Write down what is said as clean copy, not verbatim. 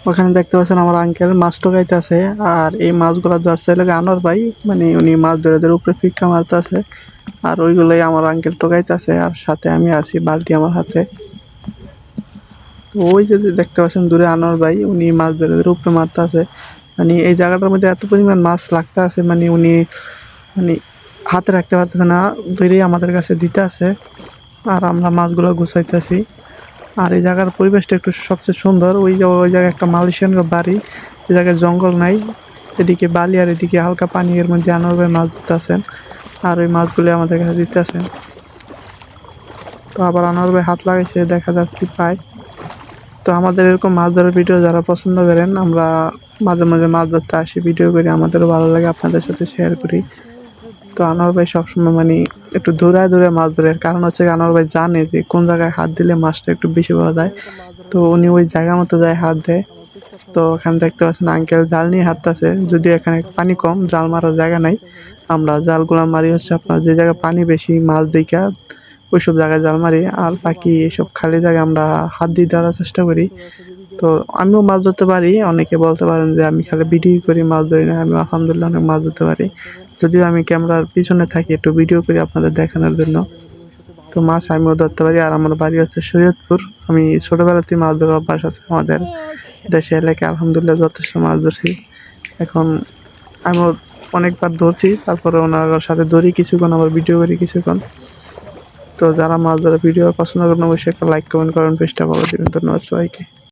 ওখানে দেখতে পাচ্ছেন আমার আঙ্কেল মাছ টোকাইতেছে। আর এই মাছগুলো ধরছে লাগে আনোয়ার ভাই, মানে উনি মাছ ধরে ধরে উপরে ফিক্কা মারতেছে। আর ওইগুলোই আমার আঙ্কেল টোকাইতেছে, আর সাথে আমি আছি, বালতি আমার হাতে। তো ওই যে যে দেখতে পাচ্ছেন দূরে আনোয়ার ভাই, উনি মাছ ধরে ধরে উপরে মারতেছে। মানে এই জায়গাটার মধ্যে এত পরিমাণ মাছ লাগতে আছে, মানে উনি মানে হাতে রাখতে পারতেছে না, ধরে আমাদের কাছে দিতে আছে। আর আমরা মাছগুলো গুছাইতেছি। আর এই জায়গার পরিবেশটা একটু সবচেয়ে সুন্দর। ওই জায়গায় একটা মালয়েশিয়ান বাড়ি, এই জায়গায় জঙ্গল নাই, এদিকে বালি আর এদিকে হালকা পানি, এর মধ্যে আনোয়ার ভাই মাছ ধরতেছেন। আর ওই মাছগুলি আমাদের কাছে দিতেছেন। তো আবার আনোয়ার ভাই হাত লাগাইছে, দেখা যাক কি পায়। তো আমাদের এরকম মাছ ধরার ভিডিও যারা পছন্দ করেন, আমরা মাঝে মাঝে মাছ ধরতে আসি, ভিডিও করি, আমাদেরও ভালো লাগে, আপনাদের সাথে শেয়ার করি। তো আনোয়ার ভাই সবসময় মানে একটু দৌড়ায় দৌড়ায় মাছ ধরে, কারণ হচ্ছে আনোয়ার ভাই জানে যে কোন জায়গায় হাত দিলে মাছটা একটু বেশি পাওয়া যায়। তো উনি ওই জায়গা মতো যায় হাত দেয়। তো ওখানে দেখতে পাচ্ছেন আঙ্কেল জাল নিয়ে হাঁটতেছে, যদিও এখানে পানি কম, জাল মারার জায়গা নাই। আমরা জালগুলা মারি হচ্ছে আপনার যে জায়গায় পানি বেশি মাছ দেখা ওইসব জায়গায় জাল মারি, আর বাকি এইসব খালি জায়গায় আমরা হাত দিয়ে ধরার চেষ্টা করি। তো আমিও মাছ ধরতে পারি, অনেকে বলতে পারেন যে আমি খালি ভিডিও করি, মাছ ধরি না। আমি আলহামদুলিল্লাহ অনেক মাছ ধরতে পারি, যদিও আমি ক্যামেরার পিছনে থাকি একটু ভিডিও করি আপনাদের দেখানোর জন্য। তো মাছ আমিও ধরতে পারি। আর আমার বাড়ি হচ্ছে শরীয়তপুর। আমি ছোটবেলাতেই মাছ ধরার অভ্যাস আছে আমাদের দেশে এলাকায়, আলহামদুলিল্লাহ যথেষ্ট মাছ ধরছি। এখন আমিও অনেকবার ধরছি, তারপরে ওনার সাথে ধরি কিছুক্ষণ, আবার ভিডিও করি কিছুক্ষণ। তো যারা মাছ ধরা ভিডিও পছন্দ করেন, অবশ্যই একটা লাইক কমেন্ট করেন, পেজটা ফলো দিবেন। ধন্যবাদ সবাইকে।